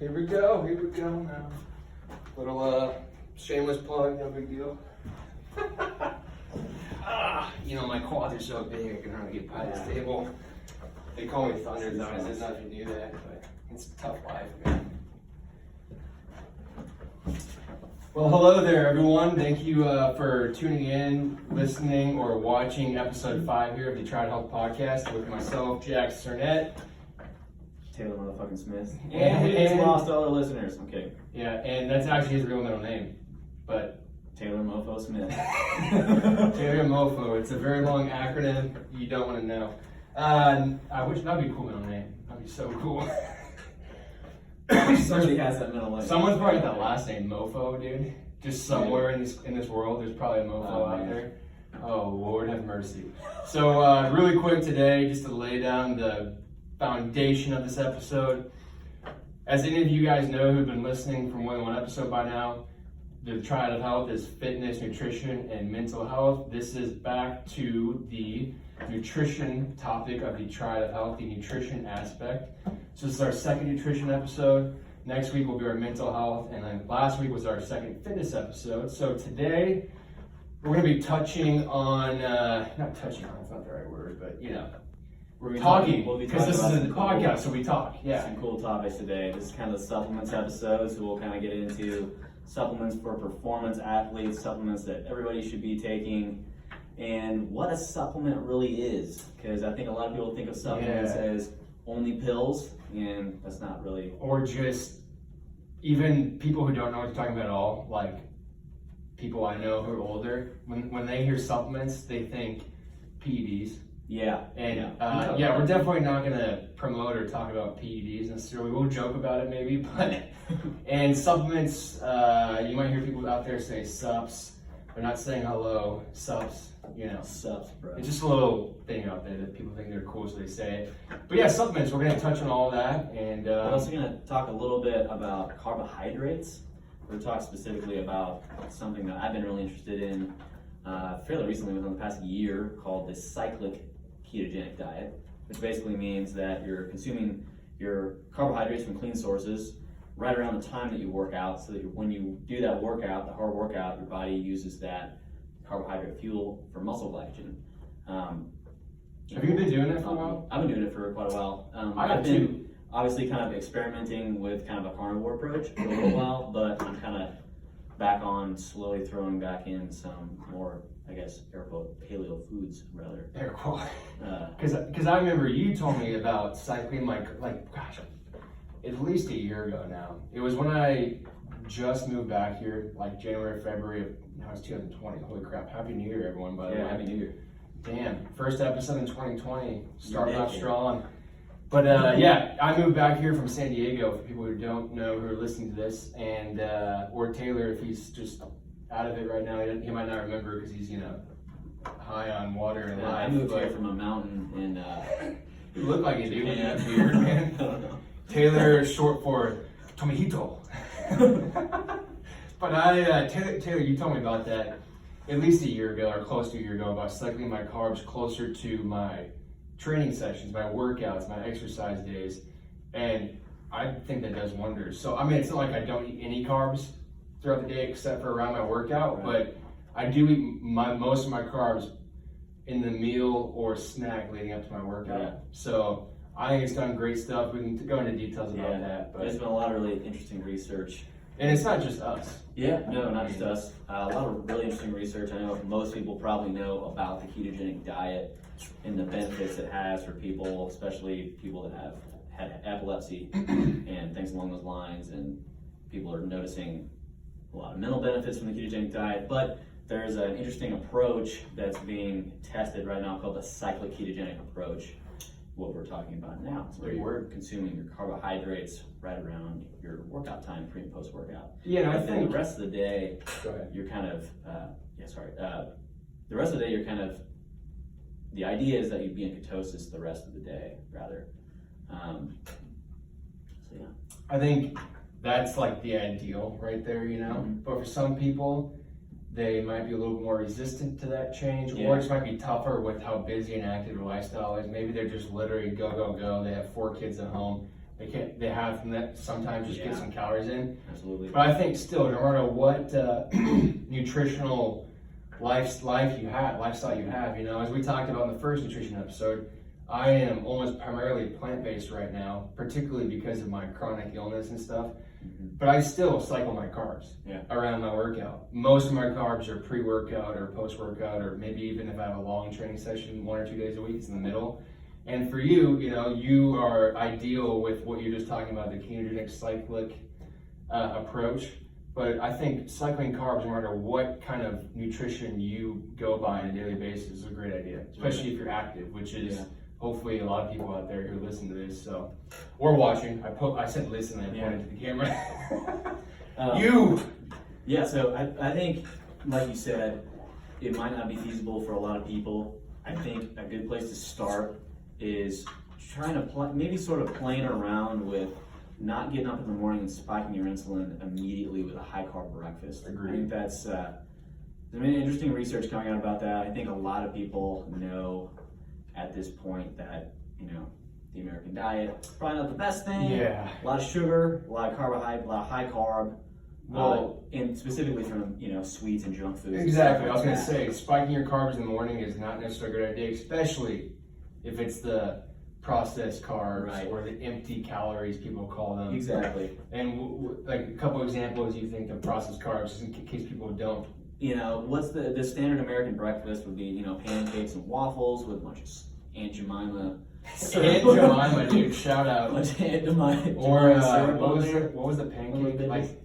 Here we go now. Little shameless plug, no big deal. My quads are so big I can hardly get by this table. They call me Thunder Thighs, I don't know if you knew that, but it's a tough life, man. Well, hello there, everyone. Thank you for tuning in, listening, or watching episode 5 here of the Try to Health podcast with myself, Jack Cernett. Taylor motherfucking Smith. And he's lost all our listeners. I'm kidding. Yeah, and that's actually his real middle name. But Taylor Mofo Smith. Taylor Mofo. It's a very long acronym. You don't want to know. I wish that'd be a cool middle name. That'd be so cool. Somebody has that middle name. Someone's probably got that last name, Mofo, dude. Just somewhere in this world, there's probably a Mofo out there. Oh, Lord have mercy. So really quick today, just to lay down the foundation of this episode. As any of you guys know who've been listening for more than one episode by now, the Triad of Health is fitness, nutrition, and mental health. This is back to the nutrition topic of the Triad of Health, the nutrition aspect. So this is our second nutrition episode. Next week will be our mental health, and then last week was our second fitness episode. So today we're going to be touching on, not touching on, that's not the right word, but we're talking, because this is a podcast, so we talk. Yeah. Some cool topics today. This is kind of the supplements episode, so we'll kind of get into supplements for performance athletes, supplements that everybody should be taking, and what a supplement really is. Because I think a lot of people think of supplements as only pills, and that's not really. Or just even people who don't know what you're talking about at all, like people I know who are older, when they hear supplements, they think PEDs. Yeah. And we're definitely not going to promote or talk about PEDs necessarily. We'll joke about it maybe, but and supplements, you might hear people out there say sups. They're not saying hello, sups, Sups, bro. It's just a little thing out there that people think they're cool, so they say it. But yeah, supplements, we're going to touch on all of that. And we're also going to talk a little bit about carbohydrates. We're going to talk specifically about something that I've been really interested in fairly recently, within the past year, called the cyclic ketogenic diet, which basically means that you're consuming your carbohydrates from clean sources right around the time that you work out, so that when you do that workout, the hard workout, your body uses that carbohydrate fuel for muscle glycogen. Have you been doing it for a while? I've been doing it for quite a while. I've been obviously kind of experimenting with kind of a carnivore approach for a little while, but I'm kind of back on slowly throwing back in some more, I guess, air quote, paleo foods, rather. Air quote. Because I remember you told me about cycling, at least a year ago now. It was when I just moved back here, like January, February of, now it's 2020. Holy crap. Happy New Year, everyone, by the way. Happy New Year. Damn. First episode in 2020. Starting off strong. But I moved back here from San Diego, for people who don't know, who are listening to this, and or Taylor, if he's just out of it right now, he might not remember because he's high on water and life. I moved here from a mountain in. You look like you do with that beard, man. I don't know. Taylor is short for Tomihito. But Taylor, you told me about that at least a year ago, or close to a year ago, about cycling my carbs closer to my training sessions, my workouts, my exercise days, and I think that does wonders. So I mean, it's not like I don't eat any carbs throughout the day except for around my workout, but I do eat most of my carbs in the meal or snack leading up to my workout. Yeah. So I think it's done great stuff. We can go into details about that. But there's been a lot of really interesting research. And it's not just us. Yeah, no, not just us. A lot of really interesting research. I know most people probably know about the ketogenic diet and the benefits it has for people, especially people that have had epilepsy and things along those lines. And people are noticing a lot of mental benefits from the ketogenic diet. But there's an interesting approach that's being tested right now called the cyclic ketogenic approach. What we're talking about now. So we're consuming your carbohydrates right around your workout time, pre and post workout. Yeah, and I think the rest of the day, you're kind of, the rest of the day, you're kind of, the idea is that you'd be in ketosis the rest of the day, rather. I think that's like the ideal right there, Mm-hmm. But for some people, they might be a little more resistant to that change, or it just might be tougher with how busy and active their lifestyle is. Maybe they're just literally go, go, go. They have 4 kids at home. They have from that sometimes just get some calories in. Absolutely. But I think still, no matter what nutritional lifestyle you have, as we talked about in the first nutrition episode, I am almost primarily plant-based right now, particularly because of my chronic illness and stuff. But I still cycle my carbs around my workout. Most of my carbs are pre-workout or post-workout, or maybe even if I have a long training session 1 or 2 days a week, it's in the middle. And for you, you are ideal with what you're just talking about, the ketogenic cyclic approach. But I think cycling carbs, no matter what kind of nutrition you go by on a daily basis, is a great idea, especially if you're active, which is hopefully a lot of people out there who listen to this, or watching. I said listen, I pointed to the camera. Yeah, so I think, like you said, it might not be feasible for a lot of people. I think a good place to start is trying to maybe sort of playing around with not getting up in the morning and spiking your insulin immediately with a high carb breakfast. Agreed. I think there's been interesting research coming out about that. I think a lot of people know at this point that, the American diet, probably not the best thing. Yeah. A lot of sugar, a lot of carbohydrate, a lot of high carb. Well, and specifically from, sweets and junk foods. Exactly. I was going to say, spiking your carbs in the morning is not necessarily a good idea, especially if it's the processed carbs or the empty calories, people call them. Exactly. And like a couple examples you think of processed carbs, just in case people don't. What's the standard American breakfast would be, pancakes and waffles with a bunch of Aunt Jemima. Aunt Jemima, dude, shout out. Aunt Jemima. Or what was the pancake? Like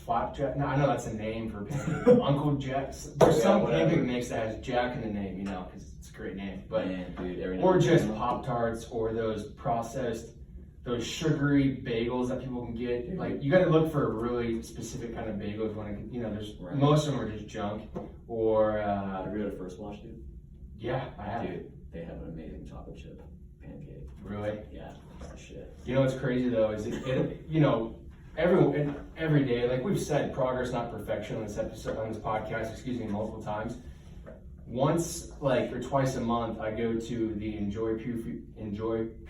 flapjack? No, I know that's a name for pancake. Uncle Jack's. There's some pancake mix that has Jack in the name, because it's a great name. But or just Pop-Tarts or those processed, those sugary bagels that people can get. Like you got to look for a really specific kind of bagels when there's most of them are just junk. Or have you had a First Watch, dude? Yeah, I have. Dude, they have an amazing chocolate chip pancake. Really? Yeah, that's shit. What's crazy though is every day, like we've said, progress not perfection on this podcast, multiple times. Once or twice a month, I go to the Enjoy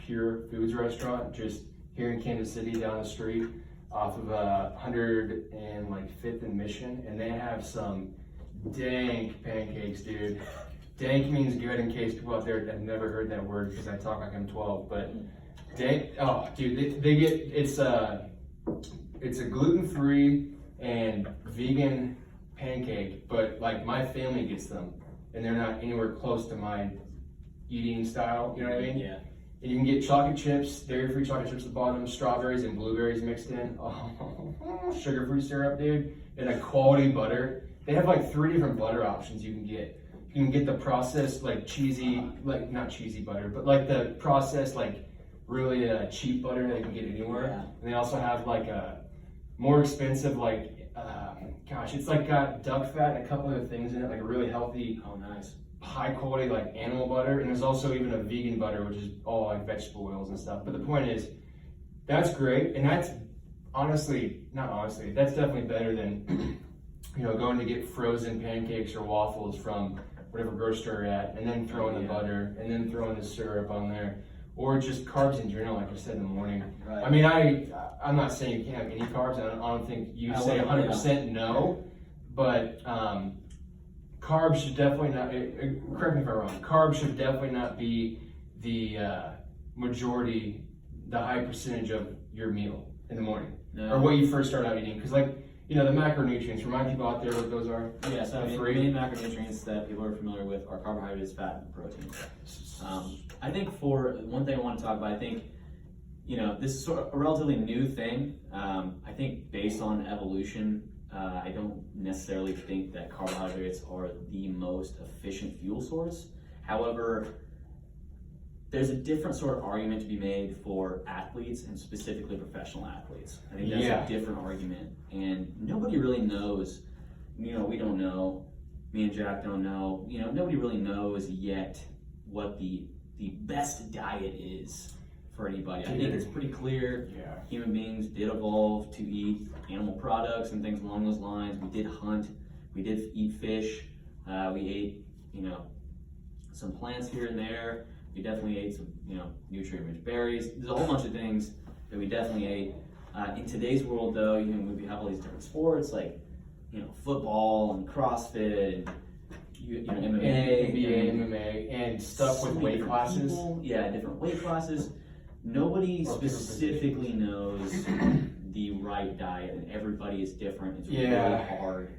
Pure Foods restaurant just here in Kansas City down the street off of 105th and Mission, and they have some dank pancakes, dude. Dank means good in case people out there have never heard that word because I talk like I'm 12, but dank, oh dude, they get, it's a gluten-free and vegan pancake, but like my family gets them and they're not anywhere close to my eating style, you know what I mean? Yeah. And you can get chocolate chips, dairy-free chocolate chips at the bottom, strawberries and blueberries mixed in. Oh, sugar-free syrup, dude, and a quality butter. They have like 3 different butter options you can get. You can get the processed, cheesy, not cheesy butter, but the processed, really cheap butter that you can get anywhere. Yeah. And they also have a more expensive, it's got duck fat and a couple other things in it, a really healthy, high quality, animal butter. And there's also even a vegan butter, which is all vegetable oils and stuff. But the point is, that's great. And that's that's definitely better than, going to get frozen pancakes or waffles from whatever grocery store you're at, and then throwing the butter, and then throwing the syrup on there, or just carbs in general, like I said in the morning. Right. I mean, I'm not saying you can't have any carbs. I don't think you say 100% no, but carbs should definitely not. Correct me if I'm wrong. Carbs should definitely not be the majority, the high percentage of your meal in the morning, or what you first start out eating, because the macronutrients, remind people out there what those are. Yeah, so the main macronutrients that people are familiar with are carbohydrates, fat, and protein. I think for one thing I want to talk about, I think, this is sort of a relatively new thing. I think based on evolution, I don't necessarily think that carbohydrates are the most efficient fuel source. However, there's a different sort of argument to be made for athletes and specifically professional athletes. I think that's a different argument, and nobody really knows. We don't know. Me and Jack don't know. Nobody really knows yet what the best diet is for anybody. I think it's pretty clear. Yeah. Human beings did evolve to eat animal products and things along those lines. We did hunt. We did eat fish. We ate, some plants here and there. We definitely ate some, nutrient-rich berries. There's a whole bunch of things that we definitely ate. In today's world, though, we have all these different sports like football and CrossFit and MMA, NBA, and stuff with weight classes. Different weight classes. Nobody specifically knows the right diet, and everybody is different. It's really hard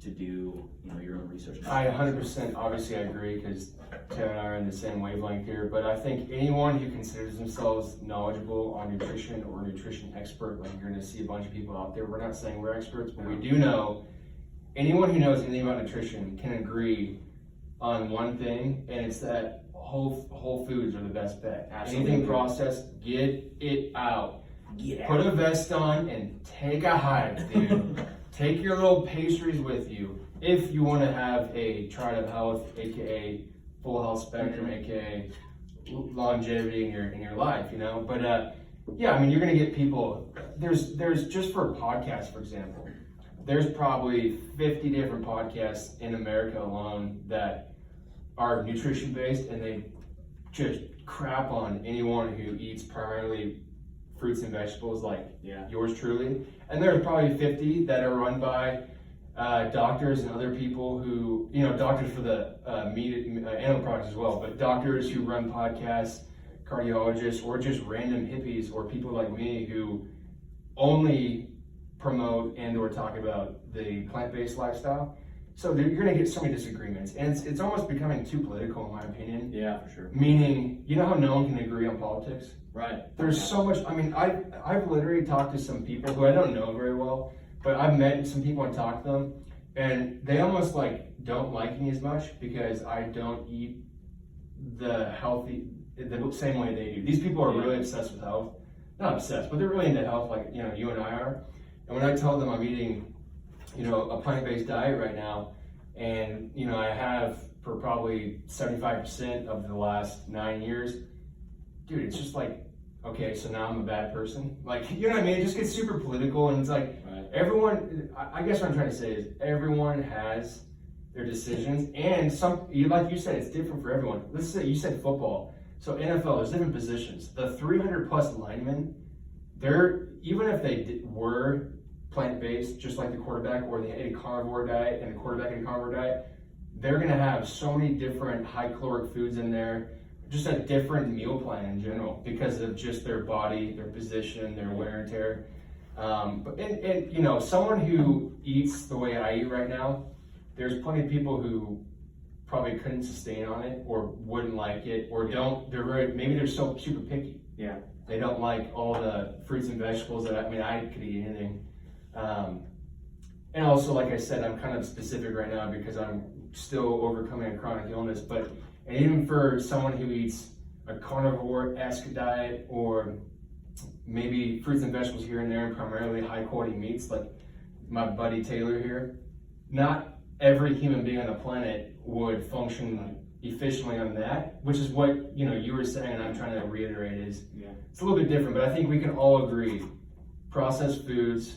to do, your own research. I 100% obviously I agree, because Taylor and I are in the same wavelength here. But I think anyone who considers themselves knowledgeable on nutrition or nutrition expert, like you're going to see a bunch of people out there. We're not saying we're experts, but we do know anyone who knows anything about nutrition can agree on one thing, and it's that whole foods are the best bet. Absolutely. Anything processed, get it out. Put a vest on and take a hike, dude. Take your little pastries with you if you want to have a chart of health, aka full health spectrum, aka longevity in your life, But you're gonna get people. There's just for a podcast, for example, there's probably 50 different podcasts in America alone that are nutrition based, and they just crap on anyone who eats primarily fruits and vegetables like yours truly. And there are probably 50 that are run by doctors and other people who, doctors for the animal products as well, but doctors who run podcasts, cardiologists, or just random hippies or people like me who only promote and or talk about the plant-based lifestyle. So you're going to get so many disagreements, and it's almost becoming too political, in my opinion. Yeah, for sure. Meaning, how no one can agree on politics? Right. There's so much. I've literally talked to some people who I don't know very well, but I've met some people and talked to them, and they almost don't like me as much because I don't eat the same way they do. These people are really obsessed with health. Not obsessed, but they're really into health, like you and I are. And when I tell them I'm eating a plant-based diet right now, and I have for probably 75% of the last 9 years, dude, it's just okay, so now I'm a bad person. You know what I mean? It just gets super political, and it's everyone, I guess what I'm trying to say is everyone has their decisions, and like you said, it's different for everyone. Let's say you said football. So NFL, there's different positions. The 300 plus linemen, even if they were plant-based, just like the quarterback, or they ate a carnivore diet and the quarterback ate a carnivore diet, they're going to have so many different high caloric foods in there, just a different meal plan in general because of just their body, their position, their wear and tear. But someone who eats the way I eat right now, there's plenty of people who probably couldn't sustain on it or wouldn't like it, or maybe they're so super picky. Yeah. They don't like all the fruits and vegetables I could eat anything. And also, like I said, I'm kind of specific right now because I'm still overcoming a chronic illness, and even for someone who eats a carnivore-esque diet or maybe fruits and vegetables here and there and primarily high-quality meats, like my buddy Taylor here, not every human being on the planet would function efficiently on that, which is what you were saying, and I'm trying to reiterate is it's a little bit different, but I think we can all agree processed foods,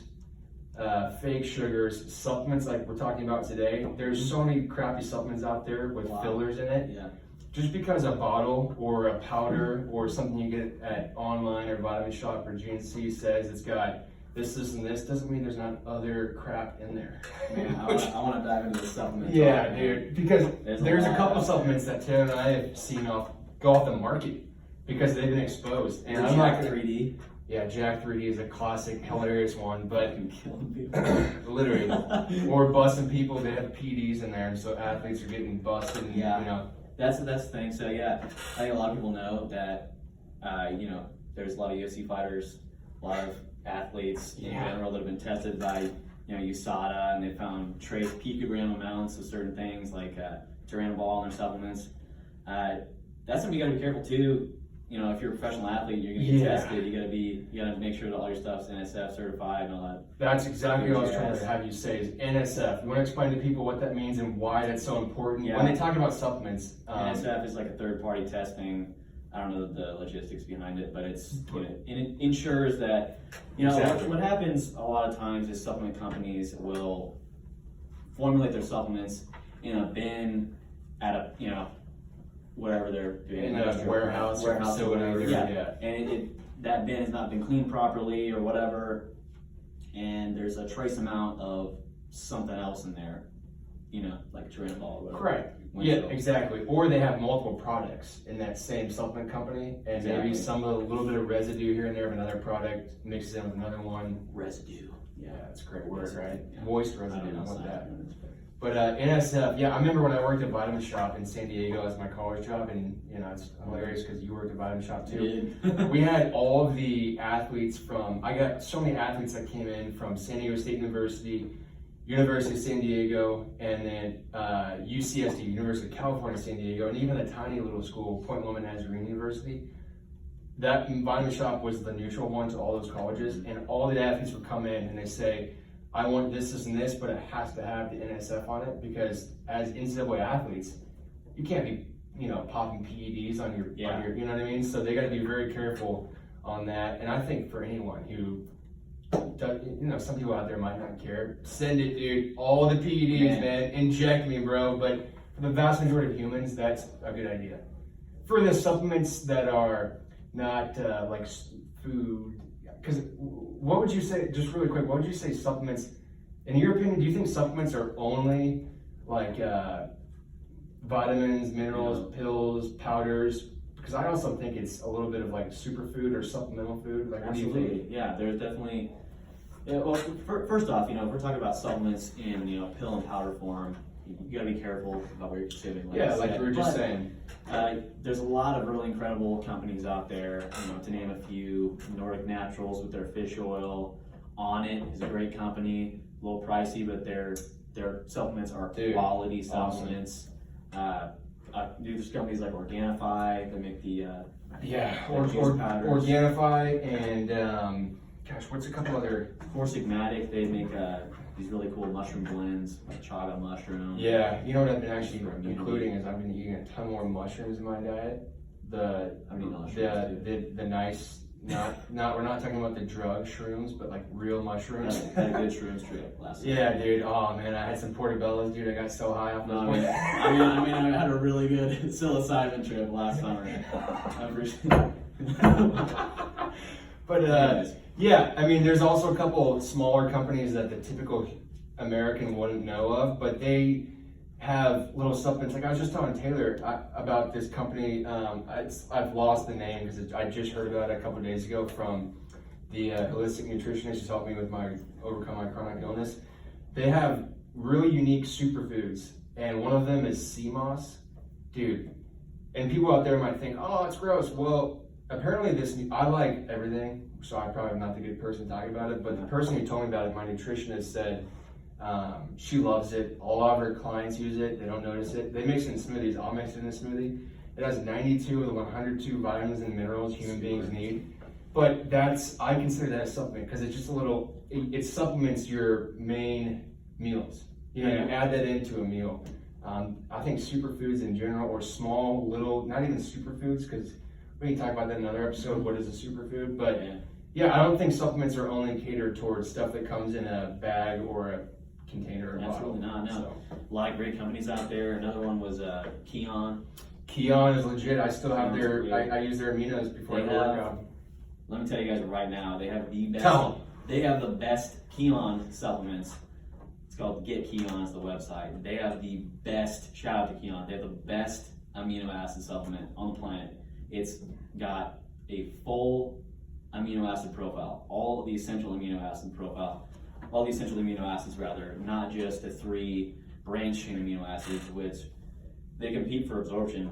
fake sugars, supplements like we're talking about today. There's so many crappy supplements out there with fillers in it. Yeah. Just because a bottle or a powder or something you get at online or Vitamin Shop or GNC says it's got this, and this doesn't mean there's not other crap in there. Man, I want to dive into the supplements. Yeah, dude, because there's a couple supplements that Taylor and I have seen go off the market because they've been exposed. And I'm Jack 3D. Yeah, Jack 3D is a classic, hilarious one, but Killing people. literally, or busting people. They have PDs in there, and so athletes are getting busted. And, That's the thing. So I think a lot of people know that there's a lot of UFC fighters, a lot of athletes in general that have been tested by USADA, and they found trace picogram amounts of certain things like turinabol in their supplements. That's something you got to be careful too. If you're a professional athlete, you're going to get tested. You got to make sure that all your stuff's NSF certified and all that. That's exactly what I was trying to have you say is NSF. You want to explain to people what that means and why that's so important? Yeah. When they talk about supplements. NSF is like a third-party testing. I don't know the logistics behind it, but it ensures that, what happens a lot of times is supplement companies will formulate their supplements in a bin at a, whatever they're doing. In a warehouse facility. Yeah. And that bin has not been cleaned properly or whatever, and there's a trace amount of something else in there, you know, like a trainable or whatever. Correct. Yeah, exactly. Or they have multiple products in that same supplement company, and maybe some a little bit of residue here and there of another product mixes in with another one. Residue. Yeah, that's a great word, right? Yeah. Moist residue. I want that. But NSF, yeah, I remember when I worked at Vitamin Shop in San Diego as my college job, and you know, it's hilarious because you worked at Vitamin Shop too. We had all of the athletes from, I got so many athletes that came in from San Diego State University, University of San Diego, and then UCSD, University of California, San Diego, and even a tiny little school, Point Loma Nazarene University. That Vitamin Shop was the neutral one to all those colleges, and all the athletes would come in and they say, I want this, this, and this, but it has to have the NSF on it, because as NCAA athletes, you can't be, you know, popping PEDs on your, you know what I mean? So they got to be very careful on that. And I think for anyone who does, you know, some people out there might not care, send it, dude. All the PEDs, man, inject me, bro. But for the vast majority of humans, that's a good idea. For the supplements that are not like food, because what would you say, just really quick, what would you say supplements, in your opinion, do you think supplements are only like vitamins, minerals, pills, powders? Because I also think it's a little bit of like superfood or supplemental food. Like, absolutely. What do you think? Yeah, there's definitely, well, first off, you know, if we're talking about supplements in, you know, pill and powder form, you gotta be careful about what you're consuming. Like you were just saying. There's a lot of really incredible companies out there, you know, to name a few. Nordic Naturals with their fish oil. On It is a great company, a little pricey, but their supplements are quality supplements. There's companies like Organifi that make the Organifi and gosh, what's a couple other? Four Sigmatic, they make these really cool mushroom blends, like chaga mushroom. Yeah, you know what I've been actually including is I've been eating a ton more mushrooms in my diet. The nice, not we're not talking about the drug shrooms, but like real mushrooms. Had a good shrooms trip last night. Yeah, dude. Oh man, I had some portobellos, dude. I got so high off those. I mean, I had a really good psilocybin trip last summer. I appreciate it. But yeah, I mean, there's also a couple of smaller companies that the typical American wouldn't know of, but they have little supplements. Like I was just telling Taylor about this company. I've lost the name because I just heard about it a couple of days ago from the holistic nutritionist who's helped me with overcome my chronic illness. They have really unique superfoods, and one of them is sea moss, dude. And people out there might think, oh, it's gross. Well, apparently I like everything, so I probably am not the good person talking about it, but the person who told me about it, my nutritionist, said she loves it. All of her clients use it. They don't notice it. They mix it in smoothies. I'll mix it in a smoothie. It has 92 of the 102 vitamins and minerals human beings need. But I consider that a supplement because it's just it supplements your main meals. You know, you add that into a meal. I think superfoods in general, or small, little, not even superfoods, because we can talk about that in another episode, what is a superfood, but yeah, I don't think supplements are only catered towards stuff that comes in a bag or a container or absolutely bottle. Not, no. So. A lot of great companies out there. Another one was Keon. Keon is legit. I still have I use their aminos before I work out. Let me tell you guys right now, they have the best. They have the best Keon supplements. It's called Get Keon is the website. They have the best, shout out to Keon, they have the best amino acid supplement on the planet. It's got a full amino acid profile, all the essential amino acids, not just the 3 branched chain amino acids, which they compete for absorption.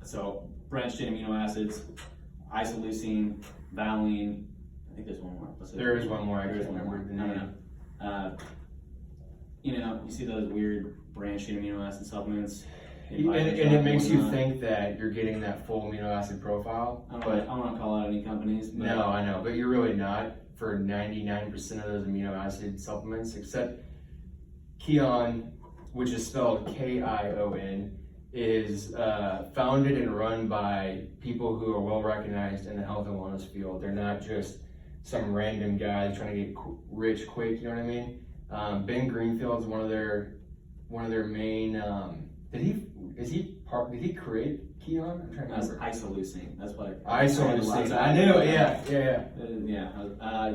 So branched chain amino acids, isoleucine, valine, I think there's one more. There is one more, I can't remember the name. You know, you see those weird branched chain amino acid supplements. And it makes you think that you're getting that full amino acid profile. I don't want to call out any companies. But no, I know, but you're really not for 99% of those amino acid supplements, except Keon, which is spelled Kion, is founded and run by people who are well recognized in the health and wellness field. They're not just some random guy trying to get rich quick, you know what I mean? Ben Greenfield's one of their main, is he did he create Keon? I'm trying to That's remember. isoleucine. That's what Isoleucine. I knew it.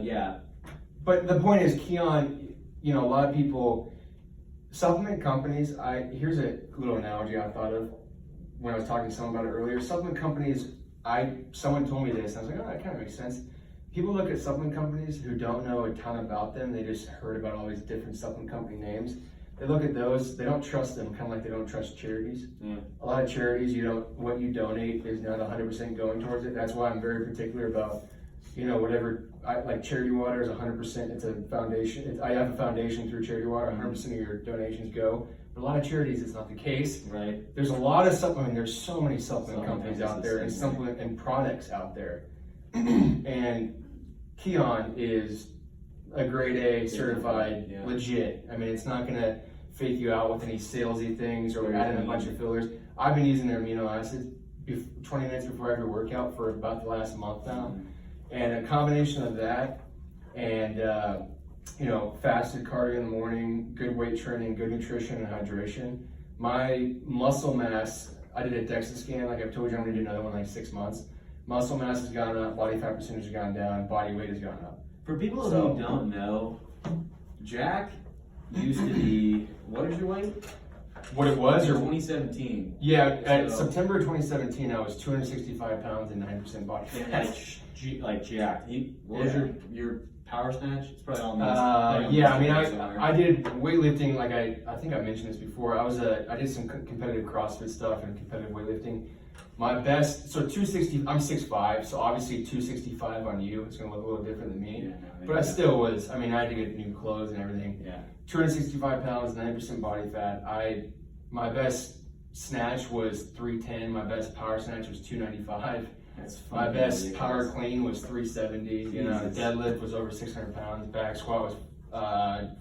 Yeah. But the point is, Keon, a lot of people, supplement companies, here's a little analogy I thought of when I was talking to someone about it earlier. Supplement companies, someone told me this, and I was like, oh, that kind of makes sense. People look at supplement companies who don't know a ton about them. They just heard about all these different supplement company names. They look at those, they don't trust them, kind of like they don't trust charities. Yeah. A lot of charities, what you donate is not 100% going towards it. That's why I'm very particular about, whatever, like Charity Water is 100%, it's a foundation. I have a foundation through Charity Water, 100% of your donations go. But a lot of charities, it's not the case. Right. There's a lot of supplement, there's so many supplement companies out there and supplement and products out there. And Keon is a grade A certified, legit. I mean, it's not gonna fake you out with any salesy things or add in a bunch of fillers. I've been using their amino acids 20 minutes before every workout for about the last month now. And a combination of that and, fasted cardio in the morning, good weight training, good nutrition and hydration. My muscle mass, I did a DEXA scan, like I've told you, I'm gonna do another one in like 6 months. Muscle mass has gone up, body fat percentage has gone down, body weight has gone up. For people who don't know, Jack used to be, what is your weight? What it was? Or 2017. Yeah, at September 2017, I was 265 pounds and 9% body fat. Like Jack. What was your power snatch? It's probably all I did weightlifting, like I think I mentioned this before. I did some competitive CrossFit stuff and competitive weightlifting. My best, so 260, I'm 6'5", so obviously 265 on you, it's gonna look a little different than me. But I still was, I had to get new clothes and everything. 265 pounds, 9% body fat. My best snatch was 310, my best power snatch was 295. My best power clean was 370. The deadlift was over 600 pounds. Back squat was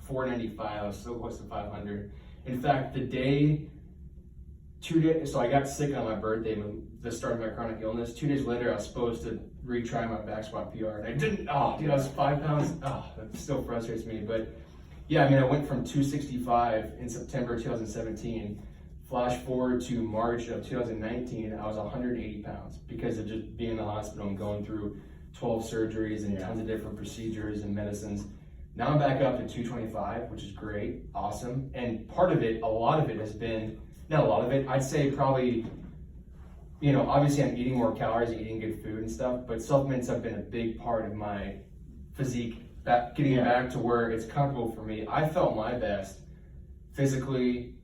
495. I was still close to 500. In fact, so I got sick on my birthday when the start of my chronic illness. 2 days later, I was supposed to retry my back squat PR, and I didn't. I was 5 pounds. That still frustrates me. But yeah, I went from 265 in September 2017. Flash forward to March of 2019, I was 180 pounds because of just being in the hospital and going through 12 surgeries and tons of different procedures and medicines. Now I'm back up to 225, which is great, awesome. And a lot of it has been, not a lot of it, I'd say probably, obviously I'm eating more calories, eating good food and stuff, but supplements have been a big part of my physique, getting it back to where it's comfortable for me. I felt my best physically,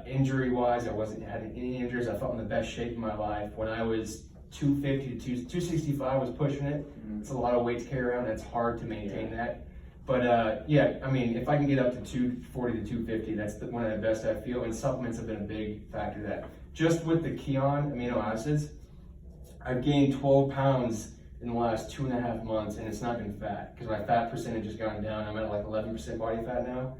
injury-wise. I wasn't having any injuries. I felt in the best shape of my life. When I was 250 to 265 was pushing it. It's a lot of weight to carry around. It's hard to maintain that. But if I can get up to 240 to 250, that's one of the best I feel. And supplements have been a big factor of that. Just with the Keon amino acids, I've gained 12 pounds in the last 2.5 months, and it's not been fat because my fat percentage has gone down. I'm at like 11% body fat now.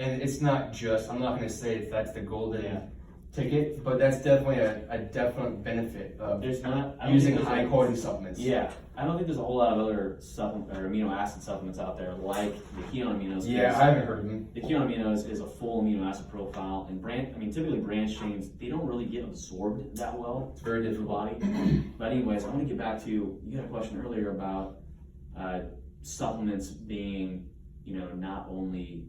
And it's not just, I'm not going to say that's the golden ticket, but that's definitely a definite benefit of using high quality supplements. Yeah, I don't think there's a whole lot of other supplement or amino acid supplements out there like the Keon aminos. Yeah, I haven't heard of them. The Keon aminos is a full amino acid profile, and typically branch chains, they don't really get absorbed that well. It's very difficult. In the body. But anyways, I want to get back to, you had a question earlier about supplements being, not only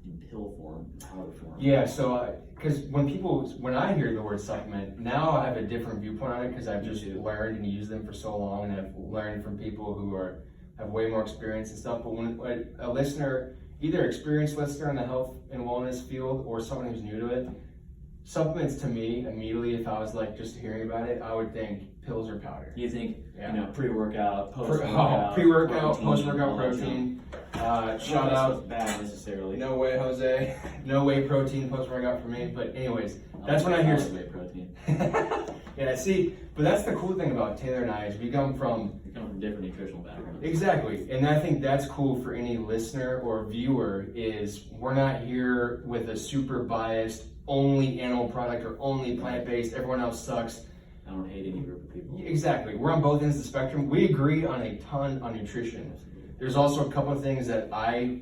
in pill form, powder form. Yeah, so because when I hear the word supplement, now I have a different viewpoint on it because I've just learned and used them for so long, and I've learned from people who have way more experience and stuff. But when a listener, either experienced listener in the health and wellness field or someone who's new to it, supplements to me immediately, if I was like just hearing about it, I would think pills or powder. You think pre-workout, post-workout, pre-workout, post-workout protein. Shout out, bad necessarily. No way, Jose. No whey protein post-workout for me. But anyways, that's when I hear whey protein. Yeah, see, but that's the cool thing about Taylor and I is we come from different nutritional backgrounds. Exactly, and I think that's cool for any listener or viewer is we're not here with a super biased only animal product or only plant-based. Everyone else sucks. I don't hate any group of people. Exactly, we're on both ends of the spectrum. We agree on a ton on nutrition. There's also a couple of things that I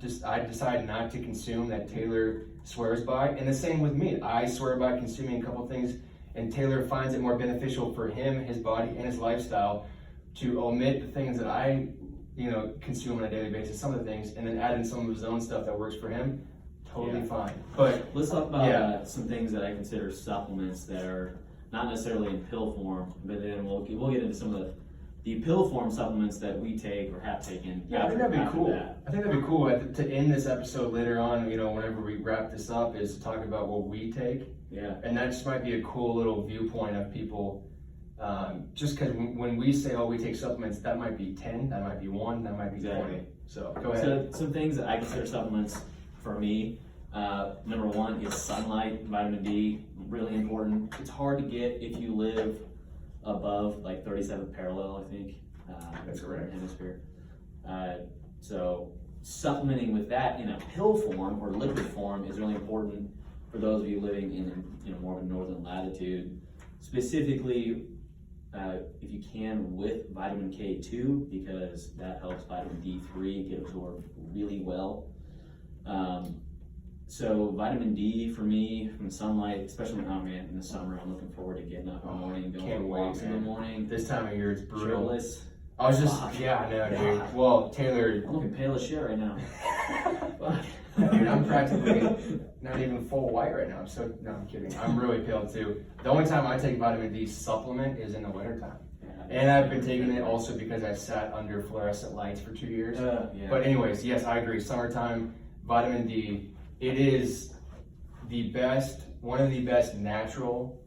decide not to consume that Taylor swears by, and the same with me. I swear by consuming a couple things, and Taylor finds it more beneficial for him, his body, and his lifestyle to omit the things that I, consume on a daily basis, some of the things, and then add in some of his own stuff that works for him. Totally fine. But let's talk about some things that I consider supplements that are not necessarily in pill form, but then we'll get into some of the pill form supplements that we take or have taken. Yeah, I think that'd be cool. I think that'd be cool to end this episode later on, whenever we wrap this up, is to talk about what we take. Yeah. And that just might be a cool little viewpoint of people. Just because when we say, we take supplements, that might be 10, that might be 1, that might be 20. So go ahead. So some things that I consider supplements for me, number 1 is sunlight, vitamin D, really important. It's hard to get if you live above like 37th parallel, I think. That's correct. Hemisphere. So supplementing with that in a pill form or liquid form is really important for those of you living in more of a northern latitude. Specifically, if you can, with vitamin K2, because that helps vitamin D3 get absorbed really well. So vitamin D for me from sunlight, especially in the summer, I'm looking forward to getting up in the morning, going for walks in the morning. This time of year it's brutal. Shirtless. I was just, I know, dude. Well, Taylor, I'm looking pale as shit right now. Dude, I'm practically not even full white right now. No, I'm kidding. I'm really pale too. The only time I take vitamin D supplement is in the wintertime. And I've been taking it also because I sat under fluorescent lights for 2 years. But anyways, yes, I agree. Summertime, vitamin D, it is one of the best natural,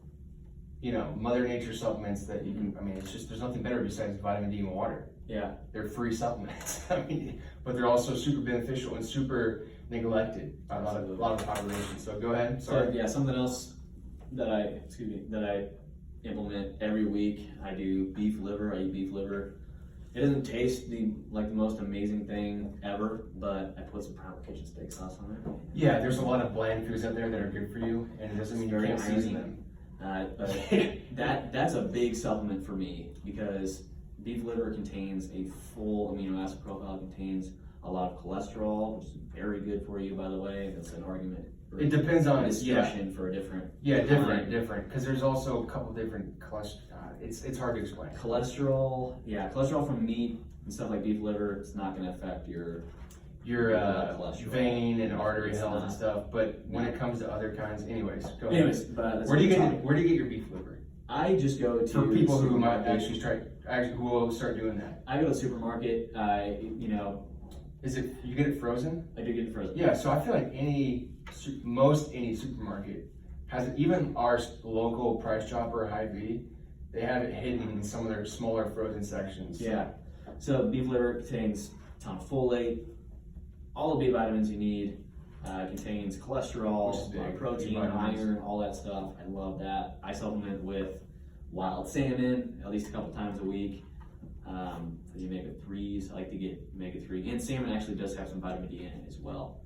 Mother Nature supplements that you can, it's just, there's nothing better besides vitamin D and water. Yeah. They're free supplements. But they're also super beneficial and super neglected by a lot of the population. So go ahead. Sorry. So, something else that I implement every week. I do beef liver. I eat beef liver. It doesn't taste the most amazing thing ever, but I put some Primal Kitchen steak sauce on it. Yeah, there's a lot of bland foods out there that are good for you, and it doesn't mean you can't season them. But that's a big supplement for me because beef liver contains a full amino acid profile. It contains a lot of cholesterol, which is very good for you, by the way. That's an argument. It depends on discussion for a different. Yeah, different. Because there's also a couple different cholesterol. It's hard to explain. Cholesterol from meat and stuff like beef liver. It's not going to affect your vein and artery health and stuff. But when it comes to other kinds, go ahead. But where do you get your beef liver? I just go to for people who might who will start doing that. I go to the supermarket. Is it you get it frozen? I do get it frozen. Yeah, so I feel like most any supermarket has it. Even our local Price Chopper Hy-Vee, they have it hidden in some of their smaller frozen sections. Yeah. So beef liver contains a ton of folate, all the B vitamins you need. Contains cholesterol, protein, iron, all that stuff. I love that. I supplement with wild salmon at least a couple times a week. The omega-3s, I like to get omega-3. And salmon actually does have some vitamin D in it as well.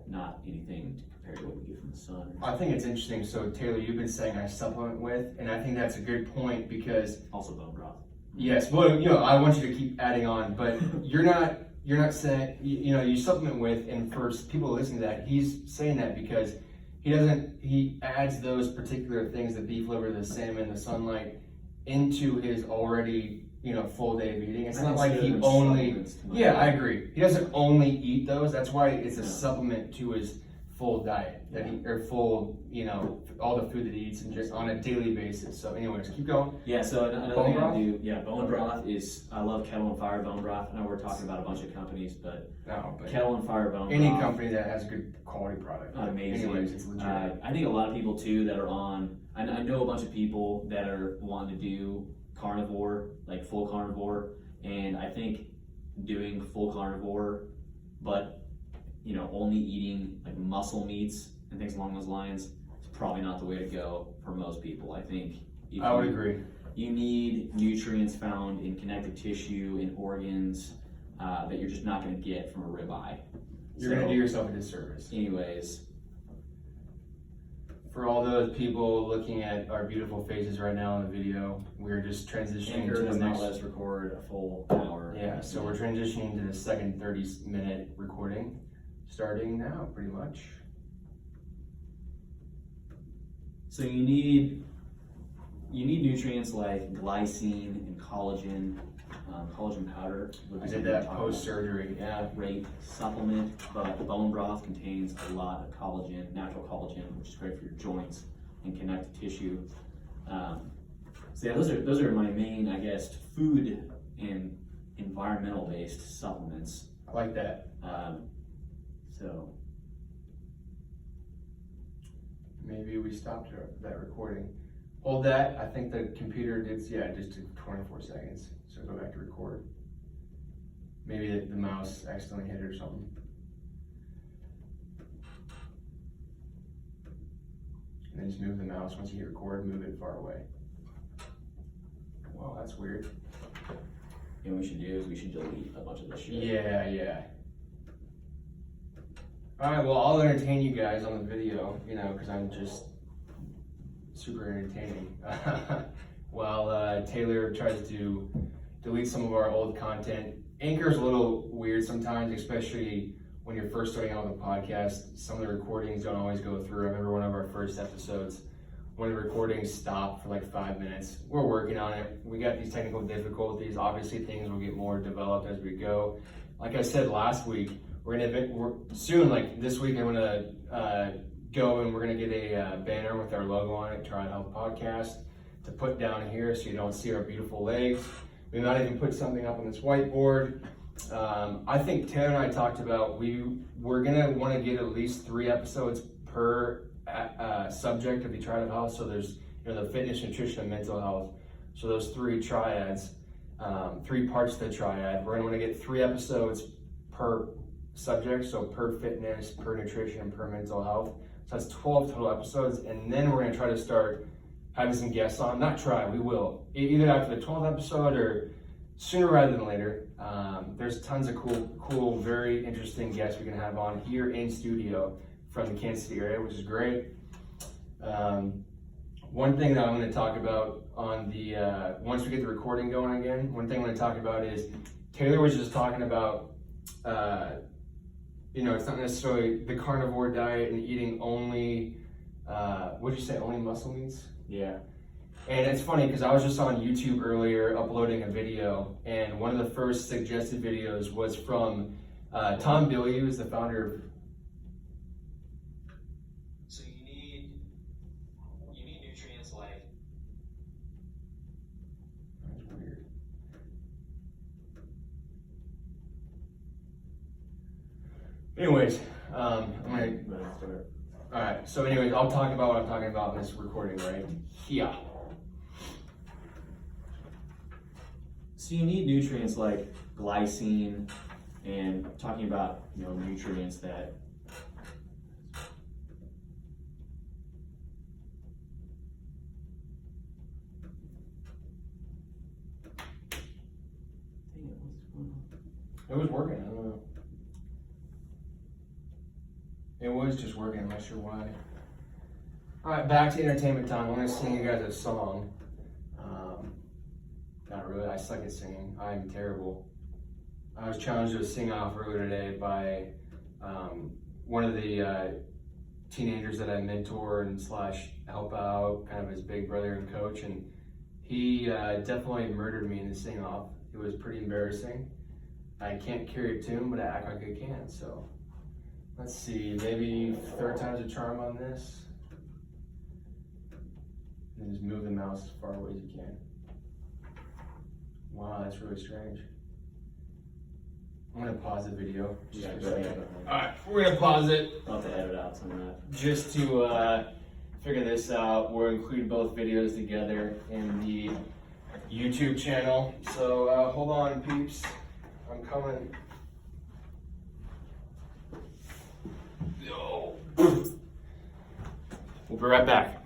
Not anything compared to what we get from the sun. I think it's interesting. So Taylor, you've been saying I supplement with, and I think that's a good point because also bone broth. Yes, well, I want you to keep adding on, but you're not saying, you supplement with, and for people listening to that, he's saying that because he adds those particular things, the beef liver, the salmon, the sunlight, into his already, full day of eating. It's not like he only, I agree. He doesn't only eat those. That's why it's a supplement to his full diet, full, all the food that he eats and just on a daily basis. So anyways, keep going. Yeah, so another thing I do, bone broth is, I love Kettle and Fire bone broth. I know we're talking about a bunch of companies, but Kettle and Fire bone broth. Any company that has a good quality product. Amazing. Anyways, it's legit. I think a lot of people too that are on, I know a bunch of people that are wanting to do carnivore, like full carnivore, and I think doing full carnivore, but only eating like muscle meats and things along those lines is probably not the way to go for most people. I think I would agree. You need nutrients found in connective tissue and organs that you're just not going to get from a ribeye. You're going to do yourself a disservice. Anyways, for all those people looking at our beautiful faces right now in the video, we're just transitioning to the next. Not let us record a full hour. Yeah, so we're transitioning to the second 30-minute recording, starting now, pretty much. So you need nutrients like glycine and collagen, collagen powder. I did that post-surgery, yeah. Great supplement, but bone broth contains a lot of collagen, natural collagen, which is great for your joints and connective tissue. So yeah, those are my main, I guess, food and environmental-based supplements. I like that. So maybe we stopped that recording. Hold that. I think the computer just took 24 seconds. So go back to record. Maybe the mouse accidentally hit it or something. And then just move the mouse. Once you hit record, move it far away. Wow, that's weird. And what we should do is we should delete a bunch of this shit. Yeah. All right, well, I'll entertain you guys on the video, because I'm just super entertaining. While Taylor tries to delete some of our old content. Anchor's a little weird sometimes, especially when you're first starting out with a podcast. Some of the recordings don't always go through. I remember one of our first episodes, one of the recordings stopped for like 5 minutes. We're working on it. We got these technical difficulties. Obviously, things will get more developed as we go. Like I said last week, we're soon, like this week, I'm gonna go and we're gonna get a banner with our logo on it, Try and Help Podcast, to put down here so you don't see our beautiful legs. We might even put something up on this whiteboard. I think Taylor and I talked about we're gonna want to get at least 3 episodes per subject of the triad of health. So there's the fitness, nutrition, and mental health. So those 3 triads, 3 parts of the triad. We're gonna want to get 3 episodes per subject, so per fitness, per nutrition, per mental health. So that's 12 total episodes, and then we're gonna try to start having some guests on. We will. Either after the 12th episode or sooner rather than later. There's tons of cool, very interesting guests we can have on here in studio from the Kansas City area, which is great. One thing that I'm gonna talk about on the, once we get the recording going again, one thing I'm gonna talk about is, Taylor was just talking about, it's not necessarily the carnivore diet and eating only, what'd you say, only muscle meats? Yeah. And it's funny because I was just on YouTube earlier uploading a video, and one of the first suggested videos was from Tom Billy, who's the founder of. So you need nutrients like. That's weird. Anyways, I'm gonna. All right. So, anyways, I'll talk about what I'm talking about in this recording right here. So you need nutrients like glycine, and talking about nutrients that it was working. I don't know. It was just working. I'm not sure why. All right, back to entertainment time. I'm gonna sing you guys a song. Not really. I suck at singing. I'm terrible. I was challenged to a sing-off earlier today by one of the teenagers that I mentor and / help out, kind of his big brother and coach, and he definitely murdered me in the sing-off. It was pretty embarrassing. I can't carry a tune, but I act like I can. So let's see, maybe 3rd time's a charm on this. And just move the mouse as far away as you can. Wow, that's really strange. I'm gonna pause the video. Alright, we're gonna pause it. I'll have to edit out some of that. Just to figure this out, we'll include both videos together in the YouTube channel. So hold on, peeps. I'm coming. No. We'll be right back.